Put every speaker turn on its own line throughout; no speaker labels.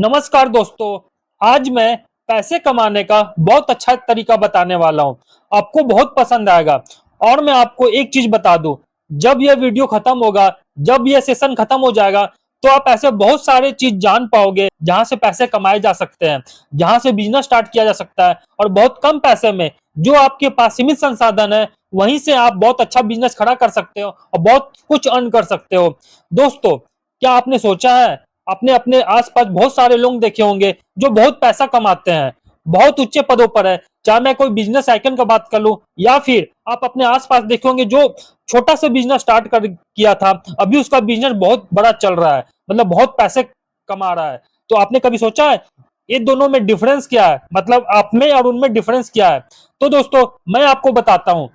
नमस्कार दोस्तों। आज मैं पैसे कमाने का बहुत अच्छा तरीका बताने वाला हूं। आपको बहुत पसंद आएगा। और मैं आपको एक चीज बता दूं, जब यह वीडियो खत्म होगा, जब यह सेशन खत्म हो जाएगा, तो आप ऐसे बहुत सारे चीज जान पाओगे जहां से पैसे कमाए जा सकते हैं, जहां से बिजनेस स्टार्ट किया जा सकता है और बहुत कम पैसे में जो आपके पास सीमित संसाधन है वहीं से आप बहुत अच्छा बिजनेस खड़ा कर सकते हो और बहुत कुछ अर्न कर सकते हो। दोस्तों, क्या आपने सोचा है, आपने अपने आसपास बहुत सारे लोग देखे होंगे जो बहुत पैसा कमाते हैं, बहुत ऊंचे पदों पर है। चाहे मैं कोई बिजनेस आइकन का बात कर लूं या फिर आप अपने आसपास देखे होंगे जो छोटा सा बिजनेस स्टार्ट कर किया था, अभी उसका बिजनेस बहुत बड़ा चल रहा है, मतलब बहुत पैसे कमा रहा है। तो आपने कभी सोचा है ये दोनों में डिफरेंस क्या है, मतलब आप में और उनमें डिफरेंस क्या है? तो दोस्तों, मैं आपको बताता हूँ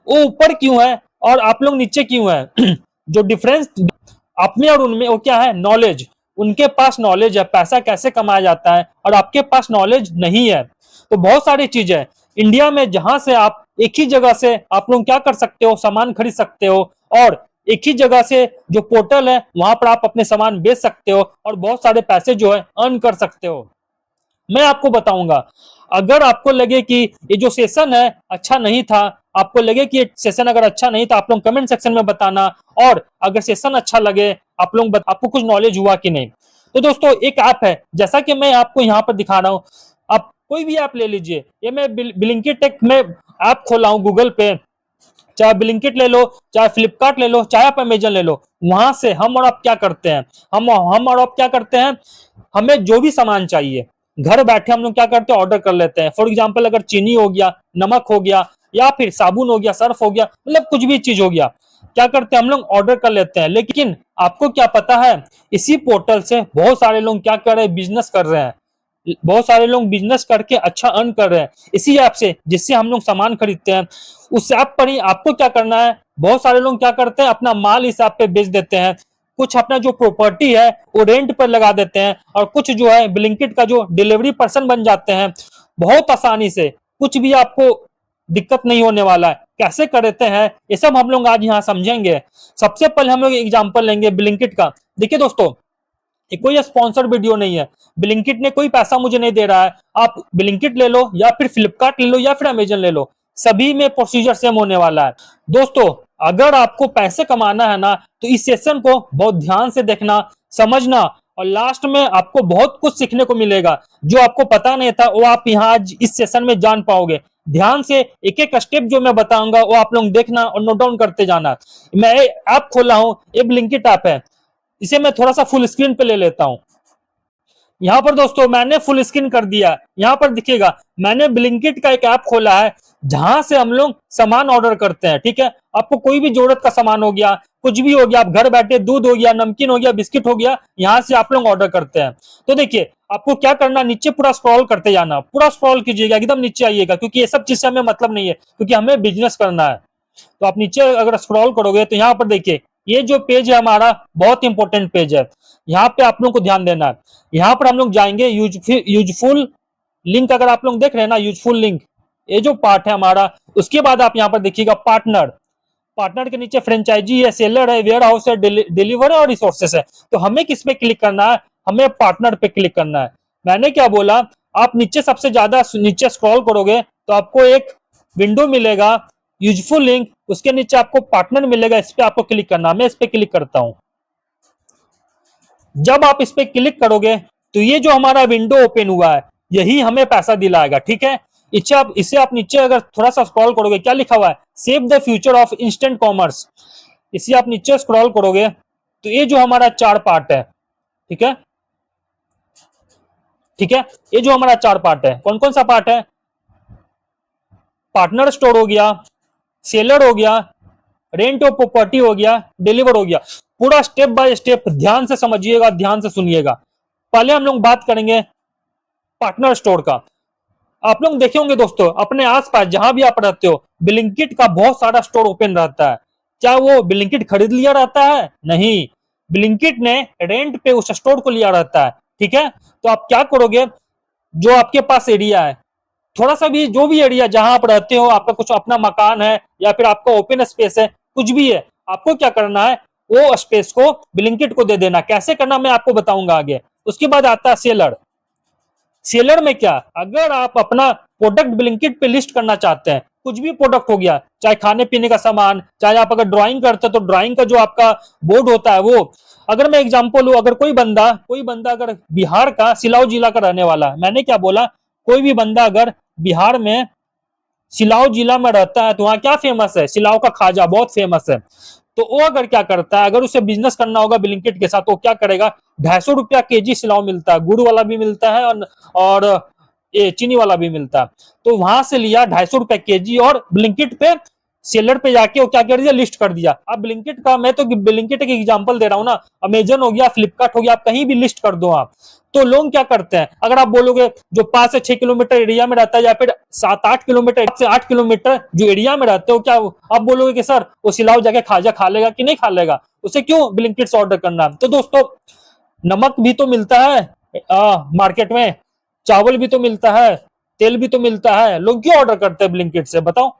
वो ऊपर क्यों है और आप लोग नीचे क्यों है। जो डिफरेंस आप में और उनमें वो क्या है, नॉलेज। उनके पास नॉलेज है पैसा कैसे कमाया जाता है और आपके पास नॉलेज नहीं है। तो बहुत सारी चीजें इंडिया में जहां से आप एक ही जगह से आप लोग क्या कर सकते हो, सामान खरीद सकते हो और एक ही जगह से जो पोर्टल है वहां पर आप अपने सामान बेच सकते हो और बहुत सारे पैसे जो है अर्न कर सकते हो। मैं आपको बताऊंगा। अगर आपको लगे कि ये जो सेशन है अच्छा नहीं था, आपको लगे कि ये सेशन अगर अच्छा नहीं था, आप लोग कमेंट सेक्शन में बताना। और अगर सेशन अच्छा लगे, आप लोग आपको कुछ नॉलेज हुआ कि नहीं। तो दोस्तों, एक ऐप है जैसा कि मैं आपको यहाँ पर दिखा रहा हूँ। आप कोई भी ऐप ले लीजिए। ये मैं ब्लिंकिट एक में ऐप खोला हूँ गूगल पे। चाहे ब्लिंकिट ले लो, चाहे फ्लिपकार्ट ले लो, चाहे आप अमेजन ले लो। वहां से हम और आप क्या करते हैं, हम और आप क्या करते हैं, हमें जो भी सामान चाहिए घर बैठे हम लोग क्या करते हैं, ऑर्डर कर लेते हैं। फॉर एग्जाम्पल, अगर चीनी हो गया, नमक हो गया या फिर साबुन हो गया, सर्फ हो गया, मतलब कुछ भी चीज हो गया, क्या करते हैं हम लोग ऑर्डर कर लेते हैं। लेकिन आपको क्या पता है, इसी पोर्टल से बहुत सारे लोग क्या कर रहे हैं, बिजनेस कर रहे हैं। बहुत सारे लोग बिजनेस करके अच्छा अर्न कर रहे हैं इसी ऐप से, जिससे हम लोग सामान खरीदते हैं। उस ऐप पर ही आपको क्या करना है, बहुत सारे लोग क्या करते हैं, अपना माल इस ऐप पे बेच देते हैं। कुछ अपना जो प्रॉपर्टी है वो रेंट पर लगा देते हैं और कुछ जो है ब्लिंकिट का जो डिलीवरी पर्सन बन जाते हैं। बहुत आसानी से, कुछ भी आपको दिक्कत नहीं होने वाला है। कैसे करते हैं ये सब हम लोग आज यहाँ समझेंगे। सबसे पहले हम लोग एग्जांपल लेंगे ब्लिंकिट का। देखिए दोस्तों, ये कोई स्पॉन्सर्ड वीडियो नहीं है। ब्लिंकिट ने कोई पैसा मुझे नहीं दे रहा है। आप ब्लिंकिट ले लो या फिर फ्लिपकार्ट ले लो या फिर अमेजन ले लो, सभी में प्रोसीजर सेम होने वाला है। दोस्तों, अगर आपको पैसे कमाना है ना, तो इस सेशन को बहुत ध्यान से देखना, समझना और लास्ट में आपको बहुत कुछ सीखने को मिलेगा। जो आपको पता नहीं था वो आप यहाँ आज इस सेशन में जान पाओगे। ध्यान से एक एक स्टेप जो मैं बताऊंगा वो आप लोग देखना और नोट डाउन करते जाना। मैं ऐप खोला हूँ, ये ब्लिंकिट ऐप है। इसे मैं थोड़ा सा फुल स्क्रीन पे ले लेता हूं। यहाँ पर दोस्तों मैंने फुल स्क्रीन कर दिया। यहाँ पर दिखेगा मैंने ब्लिंकिट का एक ऐप खोला है जहां से हम लोग सामान ऑर्डर करते हैं। ठीक है, आपको कोई भी जरूरत का सामान हो गया, कुछ भी हो गया, आप घर बैठे दूध हो गया, नमकीन हो गया, बिस्किट हो गया, यहाँ से आप लोग ऑर्डर करते हैं। तो देखिए, आपको क्या करना, नीचे पूरा स्क्रॉल करते जाना, पूरा स्क्रॉल कीजिएगा, एकदम नीचे आइएगा, क्योंकि ये सब चीज से हमें मतलब नहीं है, क्योंकि हमें बिजनेस करना है। तो आप नीचे अगर स्क्रॉल करोगे तो यहाँ पर देखिए, ये जो पेज है हमारा बहुत इंपॉर्टेंट पेज है। यहाँ पे आप लोगों को ध्यान देना है। यहाँ पर हम लोग जाएंगे यूजफुल लिंक। अगर आप लोग देख रहे हैं ना यूजफुल लिंक, ये जो पार्ट है हमारा, उसके बाद आप यहाँ पर देखिएगा पार्टनर। पार्टनर के नीचे फ्रेंचाइजी है, सेलर है, वेयर हाउस है, डिलीवर है और रिसोर्सेस है। तो हमें किस पे क्लिक करना है, हमें पार्टनर पे क्लिक करना है। मैंने क्या बोला, आप नीचे सबसे ज्यादा नीचे स्क्रॉल करोगे तो आपको एक विंडो मिलेगा, यूजफुल लिंक, उसके नीचे आपको पार्टनर मिलेगा, इस पे आपको क्लिक करना। मैं इस पे क्लिक करता हूं। जब आप इस पे क्लिक करोगे तो ये जो हमारा विंडो ओपन हुआ है, यही हमें पैसा दिलाएगा। ठीक है, इसे आप नीचे अगर थोड़ा सा स्क्रॉल करोगे, क्या लिखा हुआ है, save the future of instant commerce. इसे आप नीचे स्क्रॉल करोगे तो ये जो हमारा चार पार्ट है, ठीक है, ठीक है, ये जो हमारा चार पार्ट है, कौन कौन सा पार्ट है, पार्टनर स्टोर हो गया, सेलर हो गया, रेंट ऑफ प्रॉपर्टी हो गया, डिलीवर हो गया। पूरा स्टेप बाय स्टेप ध्यान से समझिएगा, ध्यान से सुनिएगा। पहले हम लोग बात करेंगे पार्टनर स्टोर का। आप लोग देखे होंगे दोस्तों, अपने आसपास जहां भी आप रहते हो, ब्लिंकिट का बहुत सारा स्टोर ओपन रहता है। क्या वो ब्लिंकिट खरीद लिया रहता है? नहीं, ब्लिंकिट ने रेंट पे उस स्टोर को लिया रहता है। ठीक है, तो आप क्या करोगे, जो आपके पास एरिया है, थोड़ा सा भी, जो भी एरिया जहां आप रहते हो, आपका कुछ अपना मकान है या फिर आपका ओपन स्पेस है, कुछ भी है, आपको क्या करना है, वो स्पेस को ब्लिंकिट को दे देना। कैसे करना मैं आपको बताऊंगा आगे। उसके बाद आता है सेलर। सेलर में क्या, अगर आप अपना प्रोडक्ट ब्लिंकिट पे लिस्ट करना चाहते हैं, कुछ भी प्रोडक्ट हो गया, चाहे खाने पीने का सामान, चाहे आप अगर ड्राइंग करते हैं तो ड्राइंग का जो आपका बोर्ड होता है वो, अगर मैं एग्जांपल लूं, अगर कोई बंदा अगर बिहार का सिलाऊ जिला का रहने वाला, मैंने क्या बोला, कोई भी बंदा अगर बिहार में सिलाऊ जिला में रहता है तो वहां क्या फेमस है, सिलाऊ का खाजा बहुत फेमस है। तो वो अगर क्या करता है, अगर उसे बिजनेस करना होगा ब्लिंकिट के साथ, तो क्या करेगा, 250 रुपया केजी सिलाव मिलता है, गुड़ वाला भी मिलता है और ये चीनी वाला भी मिलता है। तो वहां से लिया 250 रुपया केजी और ब्लिंकिट पे सेलर पे जाके वो क्या कर दिया, लिस्ट कर दिया। अब ब्लिंकिट का, मैं तो ब्लिंकिट एक एग्जांपल दे रहा हूं ना, अमेजन हो गया, फ्लिपकार्ट हो गया, आप कहीं भी लिस्ट कर दो आप। तो लोग क्या करते हैं, अगर आप बोलोगे जो 5 से 6 किलोमीटर एरिया में रहता है, या फिर 7-8 किलोमीटर से 8 किलोमीटर जो एरिया में रहते हो, क्या आप बोलोगे कि सर वो सिलाव जाके खाजा खा लेगा कि नहीं खा लेगा, उसे क्यों ब्लिंकिट से ऑर्डर करना। तो दोस्तों, नमक भी तो मिलता है मार्केट में, चावल भी तो मिलता है, तेल भी तो मिलता है, लोग क्यों ऑर्डर करते हैं ब्लिंकिट से, बताओ।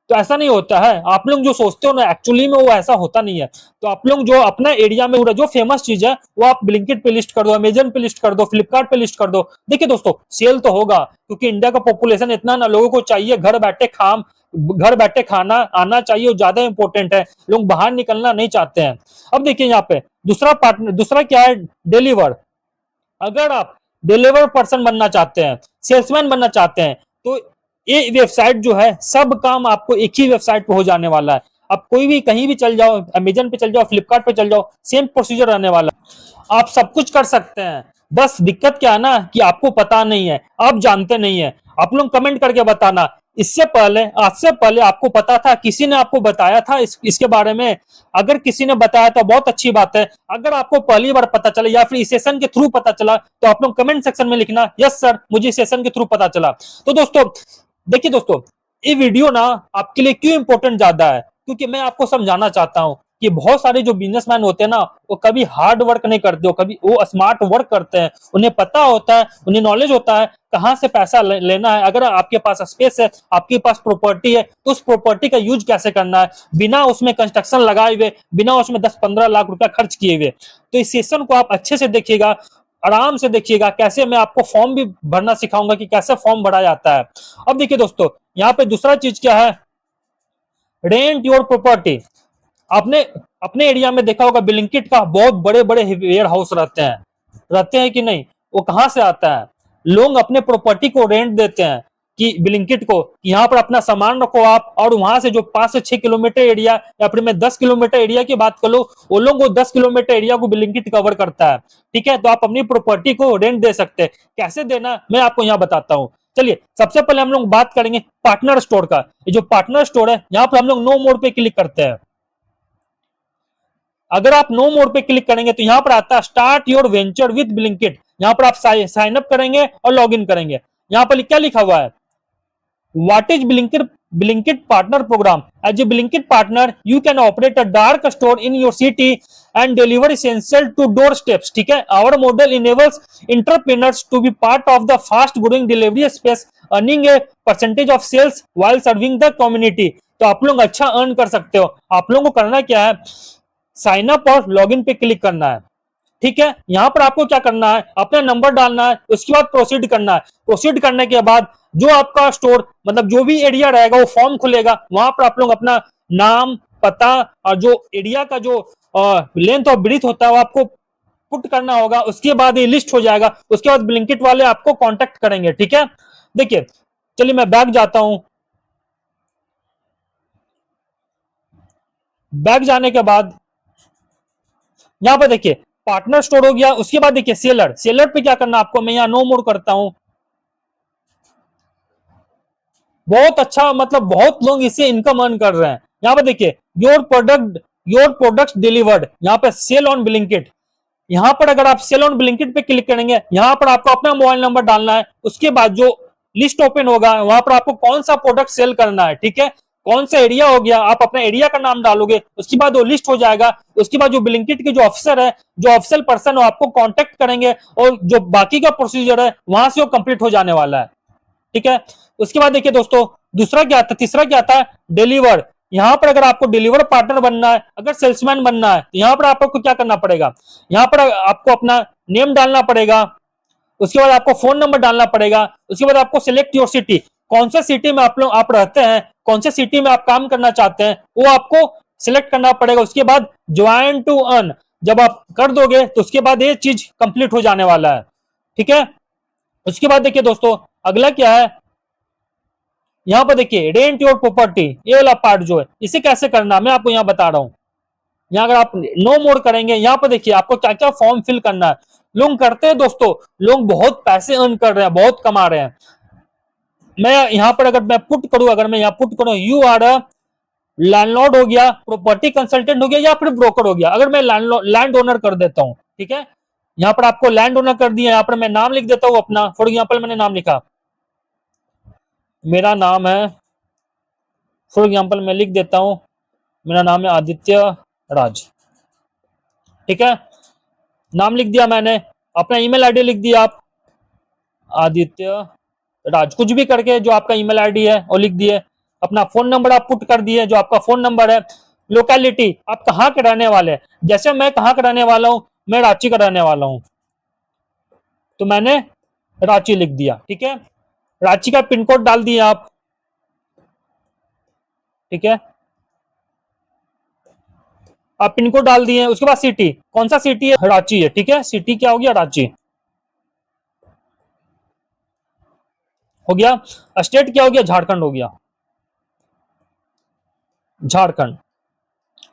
तो ऐसा नहीं होता है, आप लोग जो सोचते हो ना, एक्चुअली में वो ऐसा होता नहीं है। तो आप लोग जो अपना एरिया में जो फेमस चीज है वो आप ब्लिंकिट पे लिस्ट कर दो, अमेजन पे लिस्ट कर दो, फ्लिपकार्ट पे लिस्ट कर दो। देखिए दोस्तों, सेल तो होगा, क्योंकि इंडिया का पॉपुलेशन इतना ना, लोगों को चाहिए घर बैठे खाना आना चाहिए, ज्यादा इंपॉर्टेंट है, लोग बाहर निकलना नहीं चाहते हैं। अब देखिए यहाँ पे दूसरा क्या है, डिलीवर। अगर आप डिलीवर पर्सन बनना चाहते हैं, सेल्समैन बनना चाहते हैं, तो ये वेबसाइट जो है, सब काम आपको एक ही वेबसाइट पे हो जाने वाला है। आप कोई भी कहीं भी चल जाओ, अमेजन पे चल जाओ, फ्लिपकार्ट पे चल जाओ, सेम प्रोसीजर रहने वाला है। आप सब कुछ कर सकते हैं। बस दिक्कत क्या है ना, कि आपको पता नहीं है, आप जानते नहीं है। आप लोग कमेंट करके बताना, इससे पहले, आज से पहले आपको पता था, किसी ने आपको बताया था इसके बारे में। अगर किसी ने बताया तो बहुत अच्छी बात है। अगर आपको पहली बार पता चला या फिर इस सेशन के थ्रू पता चला, तो आप लोग कमेंट सेक्शन में लिखना, यस सर मुझे इस सेशन के थ्रू पता चला। तो दोस्तों देखिए दोस्तों, ये वीडियो ना आपके लिए क्यों इंपॉर्टेंट ज्यादा है, क्योंकि मैं आपको समझाना चाहता हूं कि बहुत सारे जो बिजनेसमैन होते हैं ना, वो कभी हार्ड वर्क नहीं करते, वो कभी वो स्मार्ट वर्क करते हैं। उन्हें पता होता है, उन्हें नॉलेज होता है कहां से पैसा लेना है। अगर आपके पास स्पेस है, आपके पास प्रॉपर्टी है, तो उस प्रॉपर्टी का यूज कैसे करना है, बिना उसमें कंस्ट्रक्शन लगाए हुए, बिना उसमें 10-15 लाख रुपया खर्च किए हुए। तो इस सेशन को आप अच्छे से देखिएगा, आराम से देखिएगा, कैसे मैं आपको फॉर्म भी भरना सिखाऊंगा कि कैसे फॉर्म भरा जाता है। अब देखिए दोस्तों, यहाँ पे दूसरा चीज क्या है, रेंट योर प्रॉपर्टी। आपने अपने एरिया में देखा होगा, ब्लिंकिट का बहुत बड़े बड़े वेयर हाउस रहते हैं कि नहीं। वो कहां से आता है, लोग अपने प्रॉपर्टी को रेंट देते हैं कि ब्लिंकिट को, यहाँ पर अपना सामान रखो आप, और वहां से जो 5 से 6 किलोमीटर एरिया, या फिर मैं 10 किलोमीटर एरिया की बात कर लो, वो लोग वो 10 किलोमीटर एरिया को ब्लिंकिट कवर करता है। ठीक है, तो आप अपनी प्रॉपर्टी को रेंट दे सकते हैं। कैसे देना मैं आपको यहाँ बताता हूँ। चलिए, सबसे पहले हम लोग बात करेंगे पार्टनर स्टोर का। ये जो पार्टनर स्टोर है, यहाँ पर हम लोग नो मोर पे क्लिक करते हैं। अगर आप नो मोर पे क्लिक करेंगे तो यहाँ पर आता है start your venture with Blinkit. यहाँ पर आप साइन अप करेंगे और लॉग इन करेंगे। यहाँ पर क्या लिखा हुआ है, what is Blinkit partner program? As a Blinkit partner, you can operate a dark store in your city and deliver essential to doorsteps. ठीक है, our model enables entrepreneurs to be part of the fast growing delivery space, earning a percentage of sales while serving the community. तो आप लोग अच्छा earn कर सकते हो। आप लोगों को करना क्या है, साइन अप और लॉग इन पे क्लिक करना है। ठीक है, यहां पर आपको क्या करना है, अपना नंबर डालना है, उसके बाद प्रोसीड करना है। प्रोसीड करने के बाद जो आपका स्टोर, मतलब जो भी एरिया रहेगा, वो फॉर्म खुलेगा, वहां पर आप लोग अपना नाम, पता और जो एरिया का जो लेंथ और ब्रीथ होता है वो आपको पुट करना होगा। उसके बाद ये लिस्ट हो जाएगा, उसके बाद ब्लिंकिट वाले आपको कांटेक्ट करेंगे। ठीक है, देखिए, चलिए मैं बैक जाता हूं। बैक जाने के बाद यहां पर देखिए पार्टनर स्टोर हो गया। उसके बाद देखिए सेलर पे क्या करना आपको, मैं यहां नो मोर करता हूं। बहुत अच्छा, मतलब बहुत लोग इससे इनकम अर्न कर रहे हैं। यहाँ पे देखिए योर प्रोडक्ट डिलीवर्ड, यहाँ पे सेल ऑन ब्लिंकिट। यहाँ पर अगर आप सेल ऑन ब्लिंकिट पे क्लिक करेंगे, यहाँ पर आपको अपना मोबाइल नंबर डालना है। उसके बाद जो लिस्ट ओपन होगा, वहां पर आपको कौन सा प्रोडक्ट सेल करना है, ठीक है, कौन सा एरिया हो गया, आप अपना एरिया का नाम डालोगे, उसके बाद वो लिस्ट हो जाएगा। उसके बाद जो ब्लिंकिट के जो ऑफिसर है, जो ऑफिशियल पर्सन है, आपको कांटेक्ट करेंगे और जो बाकी का प्रोसीजर है वहां से वो कंप्लीट हो जाने वाला है। ठीक है, उसके बाद देखिए दोस्तों, तीसरा क्या था, डिलीवर। यहाँ पर अगर आपको डिलीवर पार्टनर बनना है, अगर सेल्समैन बनना है, तो यहाँ पर आपको क्या करना पड़ेगा, यहाँ पर आपको अपना नेम डालना पड़ेगा, उसके बाद आपको फोन नंबर डालना पड़ेगा, उसके बाद आपको सिलेक्ट योर सिटी, कौन सा सिटी में आप रहते हैं, कौन से सिटी में आप काम करना चाहते हैं, वो आपको सिलेक्ट करना पड़ेगा। उसके बाद ज्वाइन टू अर्न जब आप कर दोगे तो उसके बाद ये चीज कंप्लीट हो जाने वाला है, ठीक है। उसके बाद देखिए दोस्तों अगला क्या है, यहाँ पर देखिए रेंट योर प्रॉपर्टी, ये वाला पार्ट जो है इसे कैसे करना मैं आपको यहाँ बता रहा हूँ। यहाँ अगर आप नो मोर करेंगे, यहाँ पर देखिए आपको क्या क्या फॉर्म फिल करना है। लोग करते हैं दोस्तों, लोग बहुत पैसे अर्न कर रहे हैं, बहुत कमा रहे हैं। मैं यहाँ पर अगर मैं पुट करूं, अगर मैं यहाँ पुट करूं यू आर अ लैंडलॉर्ड हो गया, प्रॉपर्टी कंसल्टेंट हो गया, या फिर ब्रोकर हो गया, अगर मैं लैंड ओनर कर देता हूं, ठीक है। यहाँ पर आपको लैंड ओनर कर दिया, यहाँ पर मैं नाम लिख देता हूं अपना, फॉर एग्जाम्पल मैंने नाम लिखा, मेरा नाम है, फॉर एग्जाम्पल मैं लिख देता हूं मेरा नाम है आदित्य राज, ठीक है। नाम लिख दिया मैंने, अपना ईमेल आईडी लिख दिया आप, आदित्य राज कुछ भी करके जो आपका ईमेल आईडी है वो लिख दिए, अपना फोन नंबर आप पुट कर दिए जो आपका फोन नंबर है, लोकेलिटी आप कहाँ के रहने वाले हैं, जैसे मैं कहाँ का रहने वाला हूं, मैं रांची का रहने वाला हूं, तो मैंने रांची लिख दिया, ठीक है। रांची का पिन कोड डाल दिया आप, ठीक है, आप पिन कोड डाल दिए। उसके बाद सिटी, कौन सा सिटी है, रांची है, ठीक है, सिटी क्या हो गया, रांची हो गया। स्टेट क्या हो गया, झारखंड हो गया, झारखंड।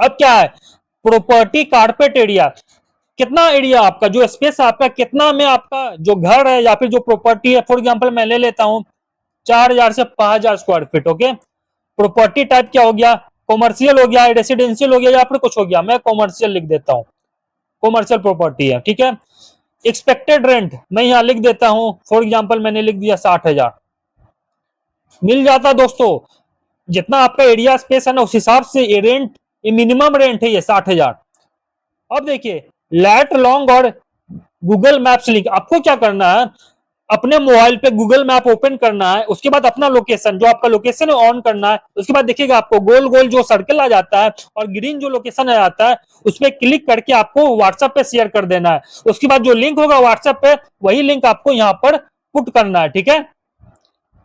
अब क्या है, प्रॉपर्टी कारपेट एरिया, कितना एरिया आपका जो स्पेस है आपका, कितना में आपका जो घर है या फिर जो प्रॉपर्टी है, फॉर एग्जांपल मैं ले लेता हूं 4,000 से 5,000 square feet, okay. Property type क्या हो गया, कॉमर्शियल हो गया, रेसिडेंशियल हो गया, या फिर कुछ हो गया, मैं कॉमर्शियल लिख देता हूं, कॉमर्शियल प्रॉपर्टी है, ठीक है। एक्सपेक्टेड रेंट मैं यहां लिख देता हूं, फॉर एग्जाम्पल मैंने लिख दिया 60,000, मिल जाता दोस्तों। जितना आपका एरिया स्पेस है ना उस हिसाब से ये रेंट, ये मिनिमम रेंट है ये 60,000। अब देखिए लैट लॉन्ग और गूगल मैप्स लिंक, आपको क्या करना है, अपने मोबाइल पे गूगल मैप ओपन करना है, उसके बाद अपना लोकेशन जो आपका लोकेशन है ऑन करना है, उसके बाद देखिएगा आपको गोल गोल जो सर्कल आ जाता है और ग्रीन जो लोकेशन आ जाता है उस पर क्लिक करके आपको व्हाट्सएप पे शेयर कर देना है। उसके बाद जो लिंक होगा व्हाट्सएप पे वही लिंक आपको यहाँ पर पुट करना है, ठीक है,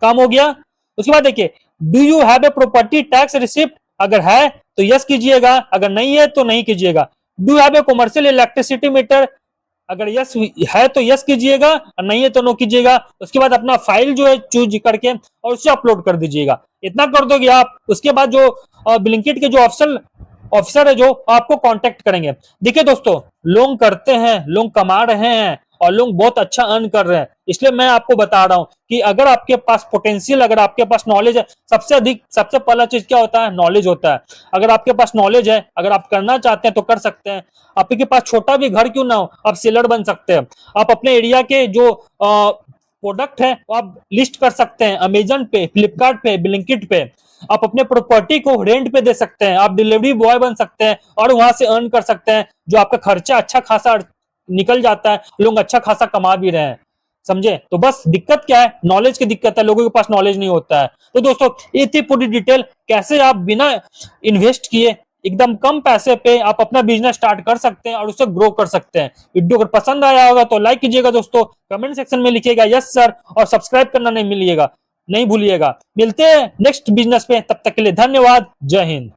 काम हो गया। उसके बाद देखिए do you have a property tax receipt, अगर है तो यस कीजिएगा, अगर नहीं है तो नहीं कीजिएगा। Do have a commercial electricity metre, अगर यस है तो यस कीजिएगा और नहीं है तो नो कीजिएगा। उसके बाद अपना फाइल जो है चूज करके और उसे अपलोड कर दीजिएगा, इतना कर दोगे आप। उसके बाद जो ब्लिंकिट के जो ऑफिसर है जो आपको कांटेक्ट करेंगे। देखिए दोस्तों लोग करते हैं, लोग कमा रहे हैं और लोग बहुत अच्छा अर्न कर रहे हैं, इसलिए मैं आपको बता रहा हूं कि अगर आपके पास पोटेंशियल, अगर आपके पास नॉलेज है, सबसे अधिक सबसे पहला चीज क्या होता है, नॉलेज होता है। अगर आपके पास नॉलेज है, अगर आप करना चाहते हैं तो कर सकते हैं। आपके पास छोटा भी घर क्यों ना हो, आप सेलर बन सकते हैं। आप अपने एरिया के जो प्रोडक्ट है वो आप लिस्ट कर सकते हैं अमेजन पे, फ्लिपकार्ट पे, ब्लिंकिट पे। आप अपने प्रॉपर्टी को रेंट पे दे सकते हैं, आप डिलीवरी बॉय बन सकते हैं और वहां से अर्न कर सकते हैं, जो आपका खर्चा अच्छा खासा निकल जाता है, लोग अच्छा खासा कमा भी रहे हैं, समझे। तो बस दिक्कत क्या है, नॉलेज की दिक्कत है, लोगों के पास नॉलेज नहीं होता है। तो दोस्तों ये थी पूरी डिटेल, कैसे आप बिना इन्वेस्ट किए एकदम कम पैसे पे आप अपना बिजनेस स्टार्ट कर सकते हैं और उसे ग्रो कर सकते हैं। वीडियो अगर पसंद आया होगा तो लाइक कीजिएगा दोस्तों, कमेंट सेक्शन में लिखिएगा यस सर, और सब्सक्राइब करना नहीं भूलिएगा। मिलते हैं नेक्स्ट बिजनेस पे, तब तक के लिए धन्यवाद, जय हिंद।